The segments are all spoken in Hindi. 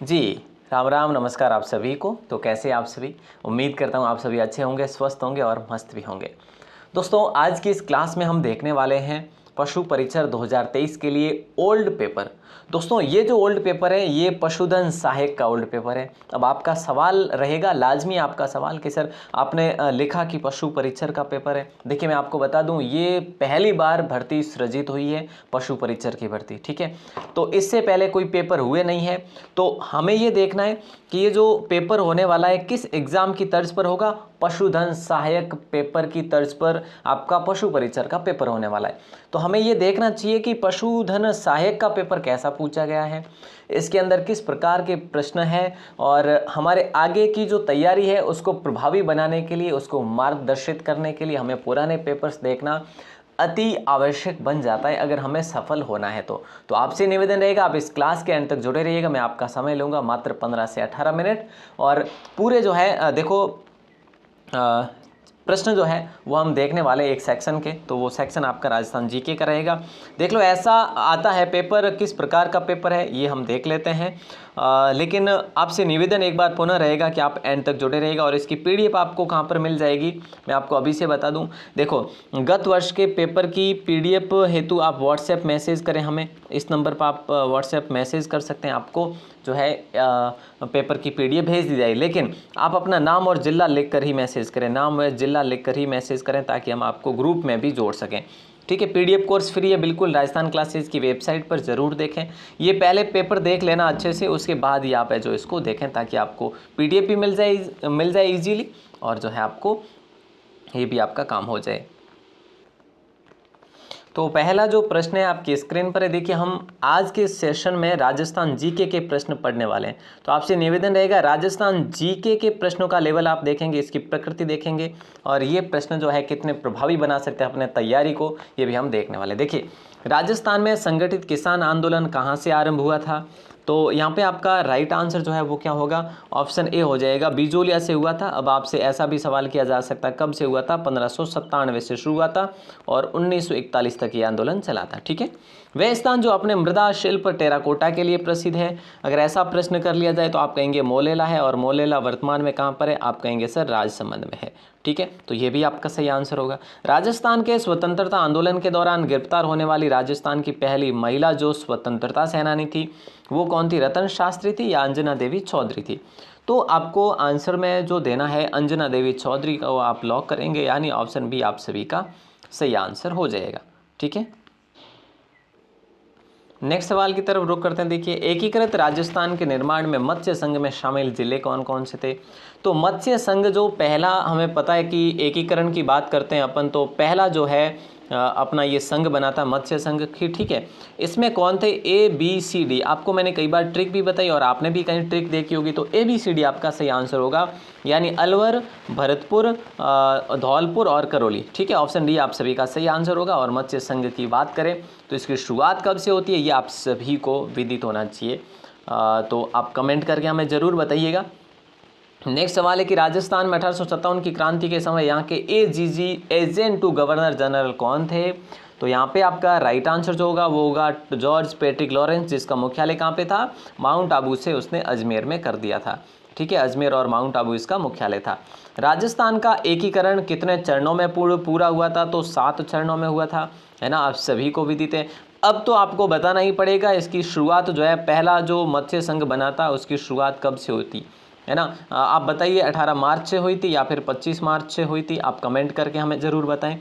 जी, राम राम, नमस्कार आप सभी को। तो कैसे आप सभी? उम्मीद करता हूँ आप सभी अच्छे होंगे, स्वस्थ होंगे और मस्त भी होंगे। दोस्तों, आज की इस क्लास में हम देखने वाले हैं पशु परीक्षर 2023 के लिए ओल्ड पेपर। दोस्तों, ये जो ओल्ड पेपर है ये पशुधन सहायक का ओल्ड पेपर है। अब आपका सवाल रहेगा, लाजमी आपका सवाल कि सर आपने लिखा कि पशु परीक्षर का पेपर है। देखिए, मैं आपको बता दूं, ये पहली बार भर्ती सृजित हुई है, पशु परीक्षर की भर्ती। ठीक है, तो इससे पहले कोई पेपर हुए नहीं है। तो हमें ये देखना है कि ये जो पेपर होने वाला है किस एग्जाम की तर्ज पर होगा। पशुधन सहायक पेपर की तर्ज पर आपका पशु परीक्षर का पेपर होने वाला है। तो हमें ये देखना चाहिए कि पशुधन सहायक का पेपर कैसा पूछा गया है, इसके अंदर किस प्रकार के प्रश्न हैं, और हमारे आगे की जो तैयारी है उसको प्रभावी बनाने के लिए, उसको मार्गदर्शित करने के लिए हमें पुराने पेपर्स देखना अति आवश्यक बन जाता है अगर हमें सफल होना है। तो आपसे निवेदन रहेगा, आप इस क्लास के अंत तक जुड़े रहिएगा। मैं आपका समय लूँगा मात्र 15 से 18 मिनट, और पूरे जो है देखो प्रश्न जो है वो हम देखने वाले एक सेक्शन के। तो वो सेक्शन आपका राजस्थान जीके का रहेगा। देख लो, ऐसा आता है पेपर, किस प्रकार का पेपर है ये हम देख लेते हैं। लेकिन आपसे निवेदन एक बार पुनः रहेगा कि आप एंड तक जुड़े रहेगा। और इसकी पीडीएफ आपको कहाँ पर मिल जाएगी, मैं आपको अभी से बता दूं। देखो, गत वर्ष के पेपर की पीडीएफ हेतु आप व्हाट्सएप मैसेज करें हमें, इस नंबर पर आप व्हाट्सएप मैसेज कर सकते हैं। आपको जो है पेपर की पीडीएफ भेज दी जाएगी, लेकिन आप अपना नाम और जिला लिखकर ही मैसेज करें, नाम व जिला लिखकर ही मैसेज करें, ताकि हम आपको ग्रुप में भी जोड़ सकें। ठीक है, पीडीएफ कोर्स फ्री है बिल्कुल, राजस्थान क्लासेस की वेबसाइट पर ज़रूर देखें। ये पहले पेपर देख लेना अच्छे से, उसके बाद ही आप है जो इसको देखें, ताकि आपको पीडीएफ भी मिल जाए इजीली, और जो है आपको ये भी आपका काम हो जाए। तो पहला जो प्रश्न है आपकी स्क्रीन पर है। देखिए, हम आज के सेशन में राजस्थान जीके के प्रश्न पढ़ने वाले हैं। तो आपसे निवेदन रहेगा, राजस्थान जीके के प्रश्नों का लेवल आप देखेंगे, इसकी प्रकृति देखेंगे, और ये प्रश्न जो है कितने प्रभावी बना सकते हैं अपने तैयारी को, ये भी हम देखने वाले हैं। देखिए, राजस्थान में संगठित किसान आंदोलन कहाँ से आरंभ हुआ था? तो यहाँ पे आपका राइट आंसर जो है वो क्या होगा? ऑप्शन ए हो जाएगा, बिजोलिया से हुआ था। अब आपसे ऐसा भी सवाल किया जा सकता है, कब से हुआ था? 1597 से शुरू हुआ था और 1941 तक ये आंदोलन चला था। ठीक है, वह स्थान जो अपने मृदा शिल्प टेराकोटा के लिए प्रसिद्ध है। अगर ऐसा प्रश्न कर लिया जाए तो आप कहेंगे मोलेला है, और मोलेला वर्तमान में कहाँ पर है? आप कहेंगे सर राजसमंद में है। ठीक है, तो ये भी आपका सही आंसर होगा। राजस्थान के स्वतंत्रता आंदोलन के दौरान गिरफ्तार होने वाली राजस्थान की पहली महिला जो स्वतंत्रता सेनानी थी वो कौन थी? रतन शास्त्री थी या अंजना देवी चौधरी थी? तो आपको आंसर में जो देना है अंजना देवी चौधरी का, वो आप लॉक करेंगे, यानी ऑप्शन बी आप सभी का सही आंसर हो जाएगा। ठीक है, नेक्स्ट सवाल की तरफ रुख करते हैं। देखिए, एकीकृत राजस्थान के निर्माण में मत्स्य संघ में शामिल जिले कौन कौन से थे? तो मत्स्य संघ जो पहला, हमें पता है कि एकीकरण की बात करते हैं अपन, तो पहला जो है अपना ये संघ बना था मत्स्य संघ की। ठीक है, इसमें कौन थे? A B C D. आपको मैंने कई बार ट्रिक भी बताई और आपने भी कहीं ट्रिक देखी होगी, तो ए बी सी डी आपका सही आंसर होगा, यानी अलवर, भरतपुर, धौलपुर और करौली। ठीक है, ऑप्शन डी आप सभी का सही आंसर होगा। और मत्स्य संघ की बात करें तो इसकी शुरुआत कब से होती है ये आप सभी को विदित होना चाहिए। तो आप कमेंट करके हमें ज़रूर बताइएगा। नेक्स्ट सवाल है कि राजस्थान में 1857 की क्रांति के समय यहाँ के AGG agent to governor general कौन थे? तो यहाँ पे आपका राइट आंसर जो होगा वो होगा जॉर्ज पैट्रिक लॉरेंस, जिसका मुख्यालय कहाँ पे था? माउंट आबू से उसने अजमेर में कर दिया था। ठीक है, अजमेर और माउंट आबू इसका मुख्यालय था। राजस्थान का एकीकरण कितने चरणों में पूरा हुआ था? तो 7 चरणों में हुआ था, है ना, आप सभी को विदित है। अब तो आपको बताना ही पड़ेगा इसकी शुरुआत जो है, पहला जो मत्स्य संघ बना था उसकी शुरुआत कब से होती है ना? आप बताइए, 18 मार्च से हुई थी या फिर 25 मार्च से हुई थी? आप कमेंट करके हमें ज़रूर बताएं।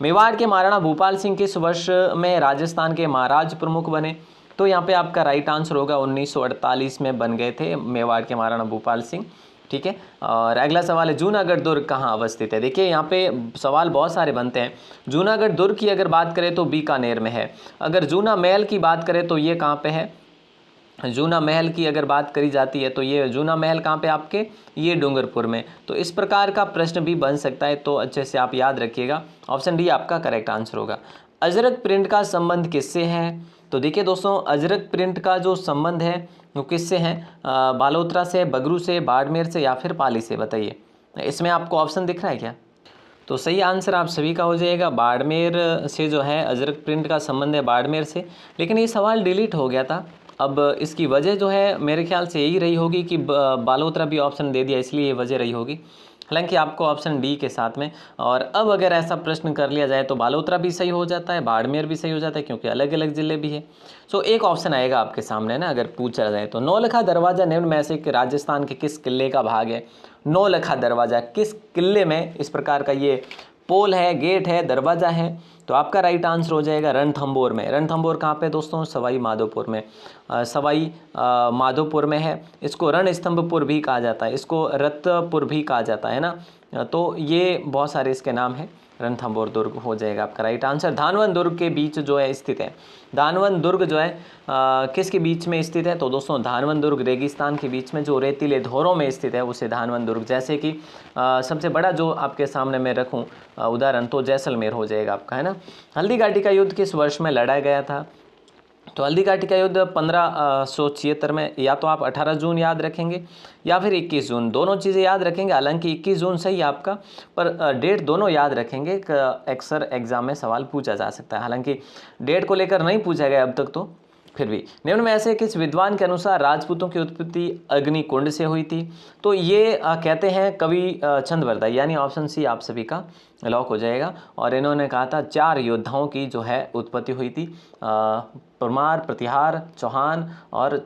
मेवाड़ के महाराणा भूपाल सिंह किस वर्ष में राजस्थान के महाराज प्रमुख बने? तो यहाँ पे आपका राइट आंसर होगा 1948 में बन गए थे मेवाड़ के महाराणा भूपाल सिंह। ठीक है, और अगला सवाल है, जूनागढ़ दुर्ग कहाँ अवस्थित है? देखिए, यहाँ पे सवाल बहुत सारे बनते हैं। जूनागढ़ दुर्ग की अगर बात करें तो बीकानेर में है। अगर जूना महल की बात करें तो ये कहाँ पे है? जूना महल की अगर बात करी जाती है तो ये जूना महल कहाँ पे आपके? ये डूंगरपुर में। तो इस प्रकार का प्रश्न भी बन सकता है, तो अच्छे से आप याद रखिएगा। ऑप्शन डी आपका करेक्ट आंसर होगा। अजरक प्रिंट का संबंध किससे है? तो देखिए दोस्तों, अजरक प्रिंट का जो संबंध है वो किससे है? बालोतरा से, बगरू से, बाड़मेर से या फिर पाली से? बताइए, इसमें आपको ऑप्शन दिख रहा है क्या? तो सही आंसर आप सभी का हो जाएगा, बाड़मेर से जो है अजरक प्रिंट का संबंध है बाड़मेर से। लेकिन ये सवाल डिलीट हो गया था, अब इसकी वजह जो है मेरे ख्याल से यही रही होगी कि बालोतरा भी ऑप्शन दे दिया, इसलिए ये वजह रही होगी। हालांकि आपको ऑप्शन डी के साथ में, और अब अगर ऐसा प्रश्न कर लिया जाए तो बालोतरा भी सही हो जाता है, बाड़मेर भी सही हो जाता है, क्योंकि अलग अलग ज़िले भी है। सो एक ऑप्शन आएगा आपके सामने ना, अगर पूछा जाए तो। नौलखा दरवाज़ा निम्न में से राजस्थान के किस किले का भाग है? नौलखा दरवाज़ा किस किले में इस प्रकार का ये पोल है, गेट है, दरवाज़ा है? तो आपका राइट आंसर हो जाएगा रणथंभौर में। रणथंभौर कहाँ पे दोस्तों? सवाई माधोपुर में। सवाई माधोपुर में है। इसको रणस्तंभपुर भी कहा जाता है, इसको रत्तपुर भी कहा जाता है ना। तो ये बहुत सारे इसके नाम हैं। रणथंभौर दुर्ग हो जाएगा आपका राइट आंसर। धानवन दुर्ग के बीच जो है स्थित है। धानवन दुर्ग जो है किसके बीच में स्थित है? तो दोस्तों धानवन दुर्ग रेगिस्तान के बीच में जो रेतीले धोरों में स्थित है उसे धानवन दुर्ग। जैसे कि सबसे बड़ा जो आपके सामने मैं रखूं उदाहरण, तो जैसलमेर हो जाएगा आपका, है ना। हल्दी घाटी का युद्ध किस वर्ष में लड़ा गया था? तो हल्दी घाटी का युद्ध 1576 में। या तो आप 18 जून याद रखेंगे या फिर 21 जून, दोनों चीज़ें याद रखेंगे। हालांकि 21 जून सही है आपका, पर डेट दोनों याद रखेंगे। अक्सर एग्जाम में सवाल पूछा जा सकता है, हालांकि डेट को लेकर नहीं पूछा गया अब तक, तो फिर भी। निम्न में ऐसे किस विद्वान के अनुसार राजपूतों की उत्पत्ति अग्निकुंड से हुई थी? तो ये कहते हैं कवि चंद्रवरदाई, यानी ऑप्शन सी आप सभी का लॉक हो जाएगा। और इन्होंने कहा था 4 योद्धाओं की जो है उत्पत्ति हुई थी, परमार, प्रतिहार, चौहान और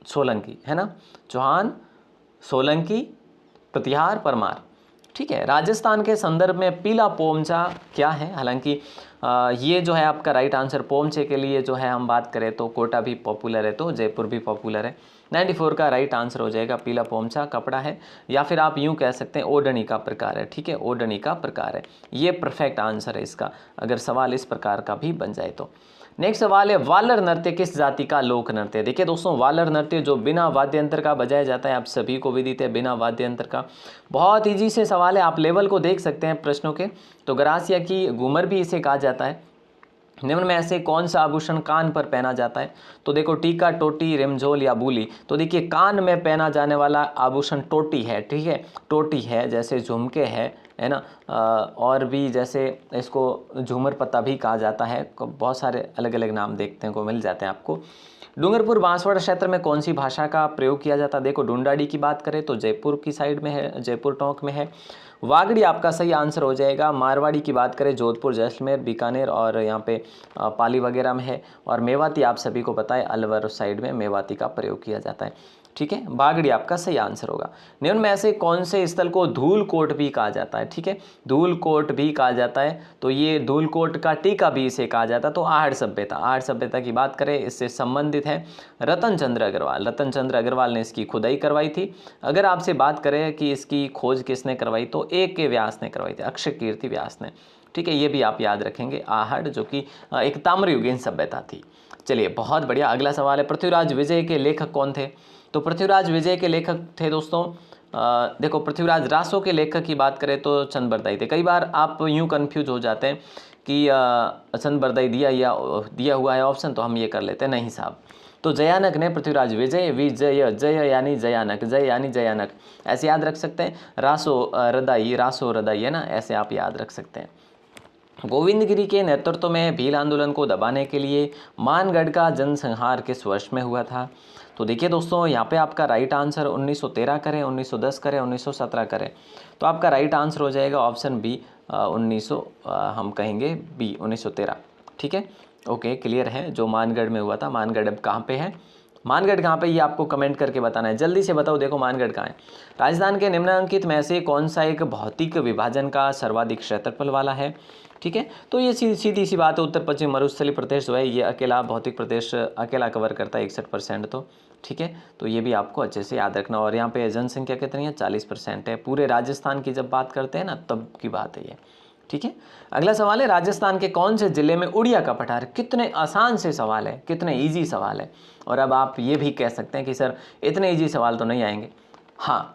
सोलंकी, है ना। चौहान, सोलंकी, प्रतिहार, परमार। ठीक है। राजस्थान के संदर्भ में पीला पोमचा क्या है? हालांकि ये जो है आपका राइट आंसर। पोमचे के लिए जो है हम बात करें तो कोटा भी पॉपुलर है, तो जयपुर भी पॉपुलर है। 94 का राइट आंसर हो जाएगा। पीला पोमचा कपड़ा है, या फिर आप यूं कह सकते हैं ओढ़नी का प्रकार है। ठीक है, ओढ़नी का प्रकार है। ये परफेक्ट आंसर है इसका, अगर सवाल इस प्रकार का भी बन जाए तो। नेक्स्ट सवाल है, वालर नृत्य किस जाति का लोक नृत्य है? देखिए दोस्तों, वालर नृत्य जो बिना वाद्य यंत्र का बजाया जाता है, आप सभी को विदित है, बिना वाद्य यंत्र का। बहुत ईजी से सवाल है, आप लेवल को देख सकते हैं प्रश्नों के। तो गरासिया की घूमर भी इसे कहा जाता है। निम्न में ऐसे कौन सा आभूषण कान पर पहना जाता है? तो देखो, टीका, टोटी, रिमझोल या बूली। तो देखिए, कान में पहना जाने वाला आभूषण टोटी है। ठीक है, टोटी है, जैसे झुमके है ना। और भी जैसे इसको झूमर पत्ता भी कहा जाता है। बहुत सारे अलग अलग नाम देखने को मिल जाते हैं आपको। डूंगरपुर बांसवाड़ा क्षेत्र में कौन सी भाषा का प्रयोग किया जाता है? देखो, ढूंढाड़ी की बात करें तो जयपुर की साइड में है, जयपुर टोंक में है। वागड़ी आपका सही आंसर हो जाएगा। मारवाड़ी की बात करें जोधपुर, जैसलमेर, बीकानेर और यहाँ पे पाली वगैरह में है। और मेवाती आप सभी को पता है, अलवर साइड में मेवाती का प्रयोग किया जाता है। ठीक है, बागड़ी आपका सही आंसर होगा। निम्न में ऐसे कौन से स्थल को धूलकोट भी कहा जाता है? ठीक है, धूलकोट भी कहा जाता है। तो ये धूलकोट का टीका भी इसे कहा जाता है। तो आहड़ सभ्यता, आहड़ सभ्यता की बात करें, इससे संबंधित है रतन चंद्र अग्रवाल। रतन चंद्र अग्रवाल ने इसकी खुदाई करवाई थी। अगर आपसे बात करें कि इसकी खोज किसने करवाई, तो A.K. व्यास ने करवाई थी, अक्षय कीर्ति व्यास ने। ठीक है, ये भी आप याद रखेंगे। आहड़ जो कि एक ताम्रयुगीन सभ्यता थी। चलिए, बहुत बढ़िया। अगला सवाल है, पृथ्वीराज विजय के लेखक कौन थे? तो पृथ्वीराज विजय के लेखक थे दोस्तों, देखो, पृथ्वीराज रासो के लेखक की बात करें तो चंद्रबरदाई थे। कई बार आप यूं कंफ्यूज हो जाते हैं कि चंद्रबरदाई दिया हुआ है ऑप्शन, तो हम ये कर लेते हैं, नहीं साहब। तो जयानक ने पृथ्वीराज विजय, विजय, जय यानी जयानक, जय यानी जयानक, ऐसे याद रख सकते हैं। रासो रदाई है ना, ऐसे आप याद रख सकते हैं। गोविंदगिरी के नेतृत्व में भील आंदोलन को दबाने के लिए मानगढ़ का जनसंहार किस वर्ष में हुआ था? तो देखिए दोस्तों, यहाँ पे आपका राइट आंसर 1913 करें, 1910 करें, 1917 करें, तो आपका राइट आंसर हो जाएगा ऑप्शन बी, 1900 हम कहेंगे बी, 1913। ठीक है, ओके, क्लियर है। जो मानगढ़ में हुआ था, मानगढ़ अब कहाँ पे है? मानगढ़ कहाँ पे, ये आपको कमेंट करके बताना है, जल्दी से बताओ। देखो, मानगढ़ कहाँ है? राजस्थान के निम्नलिखित में से कौन सा एक भौतिक विभाजन का सर्वाधिक क्षेत्रफल वाला है? ठीक है, तो ये सीधी सी बात है, उत्तर पश्चिम मरुस्थलीय प्रदेश जो है, ये अकेला भौतिक प्रदेश अकेला कवर करता है 61%। तो ठीक है, तो ये भी आपको अच्छे से याद रखना। और यहाँ पे जनसंख्या कितनी है? 40% है। पूरे राजस्थान की जब बात करते हैं ना, तब की बात है ये। ठीक है, अगला सवाल है, राजस्थान के कौन से जिले में उड़िया का पठार? कितने आसान से सवाल है, कितने ईजी सवाल है। और अब आप ये भी कह सकते हैं कि सर इतने ईजी सवाल तो नहीं आएंगे। हाँ,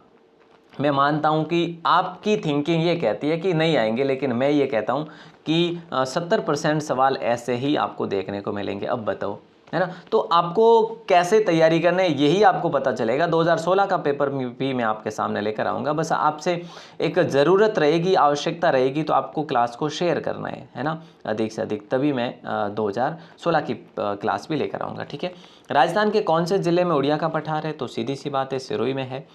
मैं मानता हूँ कि आपकी थिंकिंग ये कहती है कि नहीं आएंगे, लेकिन मैं ये कहता हूँ कि 70% सवाल ऐसे ही आपको देखने को मिलेंगे। अब बताओ है ना। तो आपको कैसे तैयारी करना है यही आपको पता चलेगा। 2016 का पेपर भी मैं आपके सामने लेकर आऊँगा। बस आपसे एक ज़रूरत रहेगी, आवश्यकता रहेगी, तो आपको क्लास को शेयर करना है ना, अधिक से अधिक, तभी मैं 2016 की क्लास भी लेकर आऊँगा। ठीक है। राजस्थान के कौन से ज़िले में उड़िया का पठार है? तो सीधी सी बात है, सिरोही में है।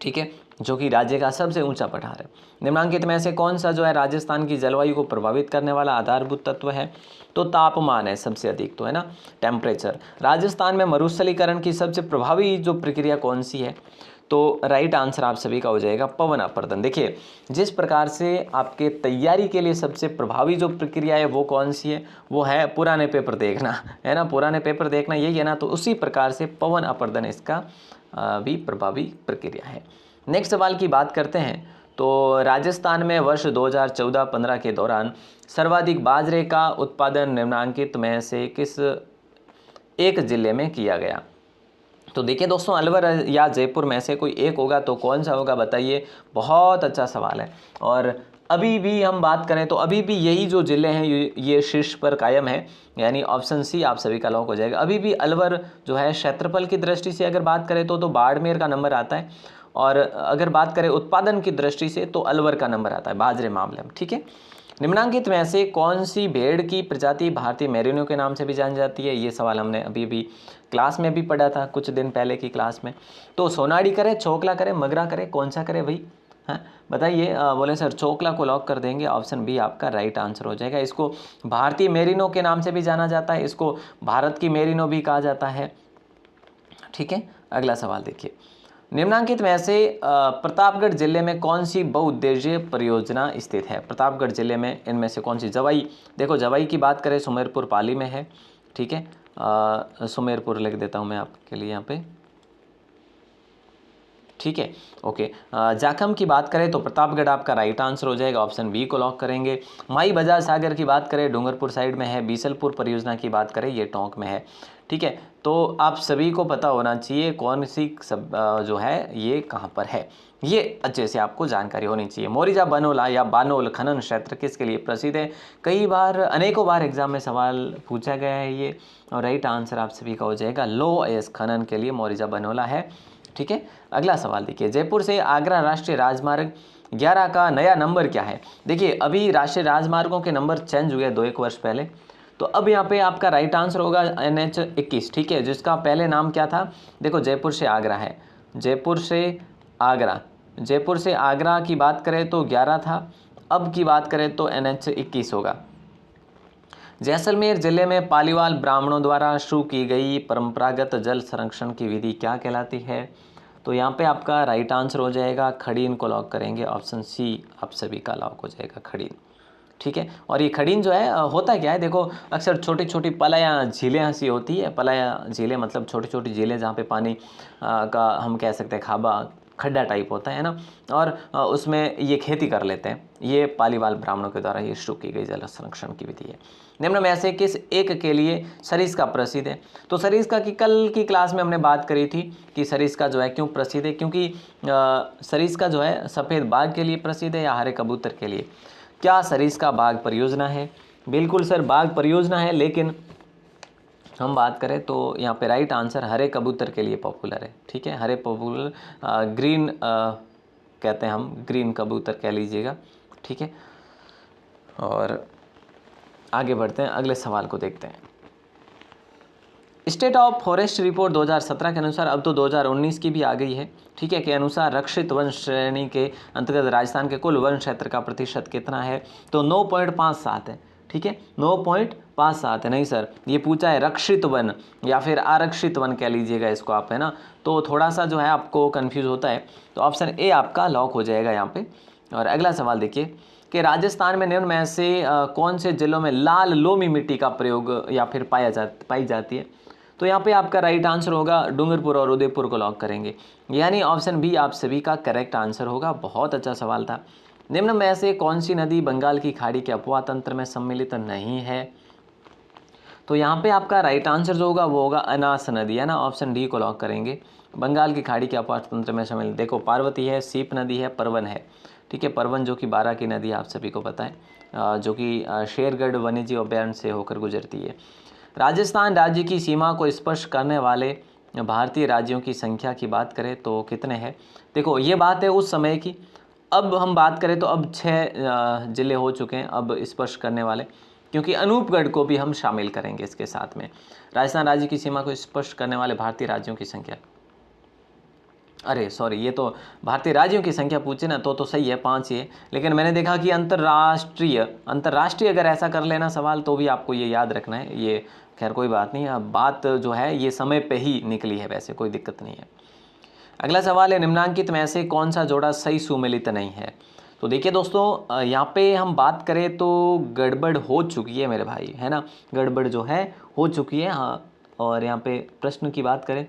ठीक है, जो कि राज्य का सबसे ऊंचा पठार है। निम्नांकित में से कौन सा जो है राजस्थान की जलवायु को प्रभावित करने वाला आधारभूत तत्व है? तो तापमान है सबसे अधिक, तो है ना, टेम्परेचर। राजस्थान में मरुस्थलीकरण की सबसे प्रभावी जो प्रक्रिया कौन सी है? तो राइट आंसर आप सभी का हो जाएगा पवन अपर्दन। देखिए, जिस प्रकार से आपके तैयारी के लिए सबसे प्रभावी जो प्रक्रिया है वो कौन सी है? वो है पुराने पेपर देखना, है ना, पुराने पेपर देखना, यही है ना। तो उसी प्रकार से पवन अपर्दन इसका भी प्रभावी प्रक्रिया है। नेक्स्ट सवाल की बात करते हैं। तो राजस्थान में वर्ष 2014-15 के दौरान सर्वाधिक बाजरे का उत्पादन निम्नांकित में से किस एक जिले में किया गया? तो देखिए दोस्तों, अलवर या जयपुर में से कोई एक होगा, तो कौन सा होगा बताइए। बहुत अच्छा सवाल है। और अभी भी हम बात करें तो अभी भी यही जो ज़िले हैं ये शीर्ष पर कायम है, यानी ऑप्शन सी आप सभी का लॉक हो जाएगा। अभी भी अलवर जो है क्षेत्रफल की दृष्टि से अगर बात करें तो बाड़मेर का नंबर आता है, और अगर बात करें उत्पादन की दृष्टि से तो अलवर का नंबर आता है बाजरे मामले में। ठीक है। निम्नांकित में से कौन सी भेड़ की प्रजाति भारतीय मेरिनो के नाम से भी जानी जाती है? ये सवाल हमने अभी भी क्लास में भी पढ़ा था, कुछ दिन पहले की क्लास में। तो सोनाड़ी करे, चोकला करे, मगरा करे, कौन सा करे भाई? हाँ बताइए। बोले सर चोकला को लॉक कर देंगे, ऑप्शन बी आपका राइट आंसर हो जाएगा। इसको भारतीय मेरिनो के नाम से भी जाना जाता है, इसको भारत की मेरिनो भी कहा जाता है। ठीक है। अगला सवाल देखिए, निम्नांकित में से प्रतापगढ़ जिले में कौन सी बहुउद्देशीय परियोजना स्थित है? प्रतापगढ़ जिले में इनमें से कौन सी? जवाई, देखो जवाई की बात करें सुमेरपुर पाली में है। ठीक है, सुमेरपुर लिख देता हूँ मैं आपके लिए यहाँ पे। ठीक है, ओके। जाखम की बात करें तो प्रतापगढ़ आपका राइट आंसर हो जाएगा, ऑप्शन बी को लॉक करेंगे। माई बजाज सागर की बात करें डूंगरपुर साइड में है। बीसलपुर परियोजना की बात करें ये टोंक में है। ठीक है, तो आप सभी को पता होना चाहिए कौन सी जो है ये कहाँ पर है, ये अच्छे से आपको जानकारी होनी चाहिए। मोरिजा बनोला या बानोल खनन क्षेत्र किसके लिए प्रसिद्ध है? कई बार, अनेकों बार एग्जाम में सवाल पूछा गया है ये, और राइट आंसर आप सभी का हो जाएगा लो अयस्क खनन के लिए मोरिजा बनोला है। ठीक है। अगला सवाल देखिए, जयपुर से आगरा राष्ट्रीय राजमार्ग 11 का नया नंबर क्या है? देखिए अभी राष्ट्रीय राजमार्गों के नंबर चेंज हुए 2-1 वर्ष पहले, तो अब यहाँ पे आपका राइट आंसर होगा NH 21। ठीक है, जिसका पहले नाम क्या था? देखो जयपुर से आगरा है, जयपुर से आगरा, जयपुर से आगरा की बात करें तो 11 था, अब की बात करें तो NH 21 होगा। जैसलमेर जिले में पालीवाल ब्राह्मणों द्वारा शुरू की गई परंपरागत जल संरक्षण की विधि क्या कहलाती है? तो यहाँ पे आपका राइट आंसर हो जाएगा खड़ीन को लॉक करेंगे, ऑप्शन सी आप सभी का लॉक हो जाएगा खड़ीन। ठीक है, और ये खड़ीन जो है होता क्या है, देखो अक्सर छोटी छोटी पलाया झीलें ऐसी होती है। पलाया झीलें मतलब छोटी छोटी झीलें जहाँ पे पानी का हम कह सकते हैं खाबा खड्डा टाइप होता है ना, और उसमें ये खेती कर लेते हैं। ये पालीवाल ब्राह्मणों के द्वारा ये शुरू की गई जल संरक्षण की विधि है। निम्न में से किस एक के लिए सरिस्का प्रसिद्ध है? तो सरिस्का की कल की क्लास में हमने बात करी थी कि सरिस्का जो है क्यों प्रसिद्ध है, क्योंकि सरिस्का जो है सफ़ेद बाघ के लिए प्रसिद्ध है या हरे कबूतर के लिए? क्या सरिस्का बाघ परियोजना है? बिल्कुल सर बाघ परियोजना है, लेकिन हम बात करें तो यहाँ पे राइट आंसर हरे कबूतर के लिए पॉपुलर है। ठीक है, हरे पॉपुलर ग्रीन कहते हैं हम, ग्रीन कबूतर कह लीजिएगा। ठीक है, और आगे बढ़ते हैं, अगले सवाल को देखते हैं। स्टेट ऑफ फॉरेस्ट रिपोर्ट 2017 के अनुसार, अब तो 2019 की भी आ गई है, ठीक है, के अनुसार रक्षित वन श्रेणी के अंतर्गत राजस्थान के कुल वन क्षेत्र का प्रतिशत कितना है? तो 9.57 है। ठीक है, 9.57 है। नहीं सर, ये पूछा है रक्षित वन या फिर आरक्षित वन कह लीजिएगा इसको आप, है ना, तो थोड़ा सा जो है आपको कन्फ्यूज़ होता है, तो ऑप्शन ए आपका लॉक हो जाएगा यहाँ पे। और अगला सवाल देखिए कि राजस्थान में निम्न में से कौन से जिलों में लाल लोमी मिट्टी का प्रयोग या फिर पाई जाती है? तो यहाँ पे आपका राइट आंसर होगा डूंगरपुर और उदयपुर को लॉक करेंगे, यानी ऑप्शन बी आप सभी का करेक्ट आंसर होगा। बहुत अच्छा सवाल था। निम्न में से कौन सी नदी बंगाल की खाड़ी के अपवाह तंत्र में सम्मिलित नहीं है? तो यहाँ पे आपका राइट आंसर जो होगा वो होगा अनास नदी, है ना, ऑप्शन डी को लॉक करेंगे। बंगाल की खाड़ी के अपवाह तंत्र में शामिल, देखो पार्वती है, सीप नदी है, परवन है। ठीक है, परवन जो कि बारां की नदी आप सभी को पता है, जो कि शेरगढ़ वन्यजीव अभ्यारण्य से होकर गुजरती है। राजस्थान राज्य की सीमा को स्पर्श करने वाले भारतीय राज्यों की संख्या की बात करें तो कितने हैं। देखो ये बात है उस समय की, अब हम बात करें तो अब 6 ज़िले हो चुके हैं अब स्पर्श करने वाले, क्योंकि अनूपगढ़ को भी हम शामिल करेंगे इसके साथ में। राजस्थान राज्य की सीमा को स्पर्श करने वाले भारतीय राज्यों की संख्या, अरे सॉरी, ये तो भारतीय राज्यों की संख्या पूछे ना तो सही है 5 ही है, लेकिन मैंने देखा कि अंतर्राष्ट्रीय अगर ऐसा कर लेना सवाल तो भी आपको ये याद रखना है। ये खैर कोई बात नहीं, अब बात जो है ये समय पे ही निकली है, वैसे कोई दिक्कत नहीं है। अगला सवाल है, निम्नांकित में से कौन सा जोड़ा सही सुमेलित नहीं है। तो देखिए दोस्तों, यहाँ पे हम बात करें तो गड़बड़ हो चुकी है मेरे भाई, है ना, गड़बड़ जो है हो चुकी है। हाँ, और यहाँ पे प्रश्न की बात करें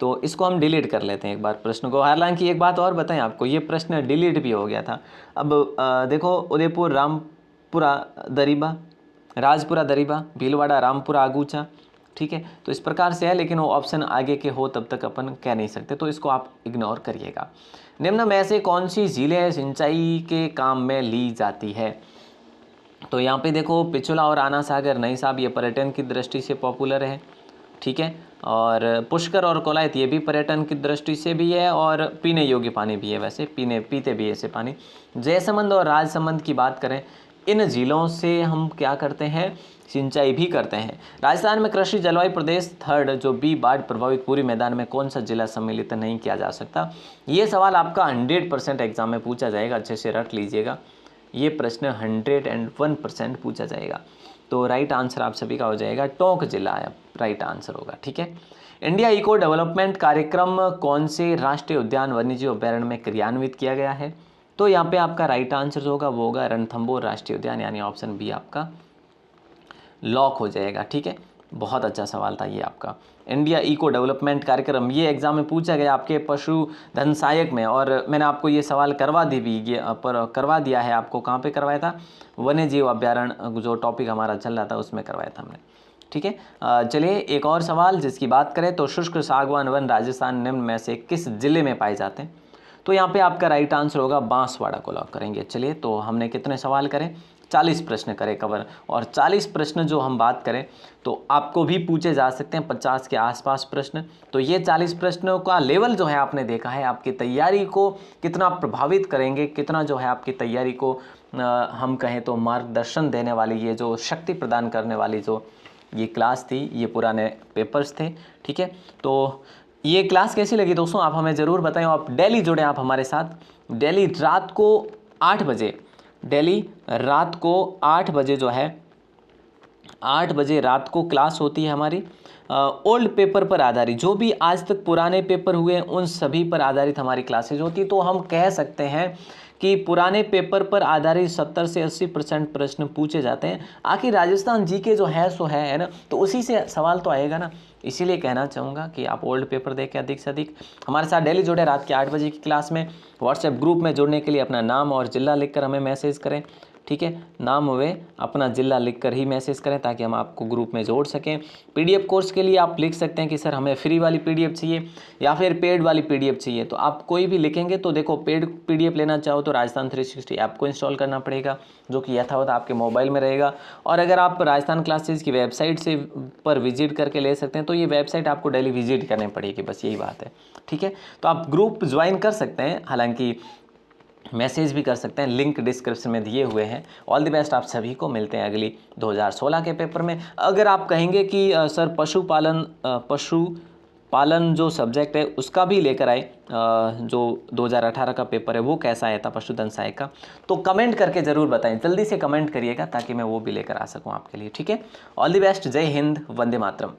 तो इसको हम डिलीट कर लेते हैं एक बार प्रश्न को। हालांकि एक बात और बताएं आपको, ये प्रश्न डिलीट भी हो गया था। अब देखो, उदयपुर रामपुरा दरीबा, राजपुरा दरीबा, भीलवाड़ा रामपुरा आगूचा, ठीक है, तो इस प्रकार से है, लेकिन वो ऑप्शन आगे के हो तब तक अपन कह नहीं सकते, तो इसको आप इग्नोर करिएगा। निम्न में से कौन सी झीलें सिंचाई के काम में ली जाती है। तो यहाँ पे देखो, पिछुला और आना सागर, नहीं साहब, ये पर्यटन की दृष्टि से पॉपुलर है, ठीक है, और पुष्कर और कोलायत ये भी पर्यटन की दृष्टि से भी है और पीने योग्य पानी भी है, वैसे पीते भी ऐसे पानी। जयसमंद और राजसमंद की बात करें, इन झीलों से हम क्या करते हैं, सिंचाई भी करते हैं। राजस्थान में कृषि जलवायु प्रदेश थर्ड जो बी बाढ़ प्रभावित पूरी मैदान में कौन सा जिला सम्मिलित नहीं किया जा सकता। ये सवाल आपका 100% एग्जाम में पूछा जाएगा, अच्छे से रट लीजिएगा, ये प्रश्न 101% पूछा जाएगा। तो राइट आंसर आप सभी का हो जाएगा टोंक जिला है, राइट आंसर होगा, ठीक है। इंडिया इको डेवलपमेंट कार्यक्रम कौन से राष्ट्रीय उद्यान वन्यजीव अभ्यारण्य में क्रियान्वित किया गया है। तो यहाँ पे आपका राइट आंसर जो होगा वो होगा रणथंभौर राष्ट्रीय उद्यान, यानी ऑप्शन बी आपका लॉक हो जाएगा, ठीक है। बहुत अच्छा सवाल था ये आपका। इंडिया इको डेवलपमेंट कार्यक्रम ये एग्जाम में पूछा गया आपके पशुधन सहायक में, और मैंने आपको ये सवाल करवा दिया है आपको। कहाँ पे करवाया था, वन्य जीव अभ्यारण्य जो टॉपिक हमारा चल रहा था उसमें करवाया था हमने, ठीक है। चलिए एक और सवाल जिसकी बात करें तो शुष्क सागवान वन राजस्थान निम्न में से किस जिले में पाए जाते हैं। तो यहाँ पे आपका राइट आंसर होगा बांसवाड़ा को लॉक करेंगे। चलिए, तो हमने कितने सवाल करें, 40 प्रश्न करें कवर, और 40 प्रश्न जो हम बात करें तो आपको भी पूछे जा सकते हैं 50 के आसपास प्रश्न। तो ये 40 प्रश्नों का लेवल जो है आपने देखा है, आपकी तैयारी को कितना प्रभावित करेंगे, कितना जो है आपकी तैयारी को हम कहें तो मार्गदर्शन देने वाली, ये जो शक्ति प्रदान करने वाली जो ये क्लास थी, ये पुराने पेपर्स थे, ठीक है। तो ये क्लास कैसी लगी दोस्तों, आप हमें ज़रूर बताएं। आप डेली जुड़े आप हमारे साथ, डेली रात को 8 बजे, डेली रात को 8 बजे जो है 8 बजे रात को क्लास होती है हमारी। ओल्ड पेपर पर आधारित, जो भी आज तक पुराने पेपर हुए हैं उन सभी पर आधारित हमारी क्लासेज होती है। तो हम कह सकते हैं कि पुराने पेपर पर आधारित 70 से 80% प्रश्न पूछे जाते हैं। आखिर राजस्थान जीके जो है सो है ना, तो उसी से सवाल तो आएगा ना। इसीलिए कहना चाहूँगा कि आप ओल्ड पेपर देखें अधिक से अधिक, हमारे साथ डेली जुड़े रात के 8 बजे की क्लास में। व्हाट्सएप ग्रुप में जुड़ने के लिए अपना नाम और ज़िला लिखकर हमें मैसेज करें, ठीक है। नाम हुए अपना ज़िला लिखकर ही मैसेज करें ताकि हम आपको ग्रुप में जोड़ सकें। पीडीएफ कोर्स के लिए आप लिख सकते हैं कि सर हमें फ्री वाली पीडीएफ चाहिए या फिर पेड वाली पीडीएफ चाहिए। तो आप कोई भी लिखेंगे तो देखो, पेड पीडीएफ लेना चाहो तो राजस्थान 360 ऐप को इंस्टॉल करना पड़ेगा, जो कि यथावत आपके मोबाइल में रहेगा। और अगर आप राजस्थान क्लासेज की वेबसाइट से पर विजिट करके ले सकते हैं, तो ये वेबसाइट आपको डेली विजिट करनी पड़ेगी, बस यही बात है, ठीक है। तो आप ग्रुप ज्वाइन कर सकते हैं, हालांकि मैसेज भी कर सकते हैं, लिंक डिस्क्रिप्शन में दिए हुए हैं। ऑल द बेस्ट आप सभी को, मिलते हैं अगली 2016 के पेपर में। अगर आप कहेंगे कि सर पशुपालन जो सब्जेक्ट है उसका भी लेकर आए, जो 2018 का पेपर है वो कैसा आया था पशुधन सहायक का, तो कमेंट करके ज़रूर बताएं, जल्दी से कमेंट करिएगा ताकि मैं वो भी लेकर आ सकूं आपके लिए, ठीक है। ऑल द बेस्ट, जय हिंद, वंदे मातरम।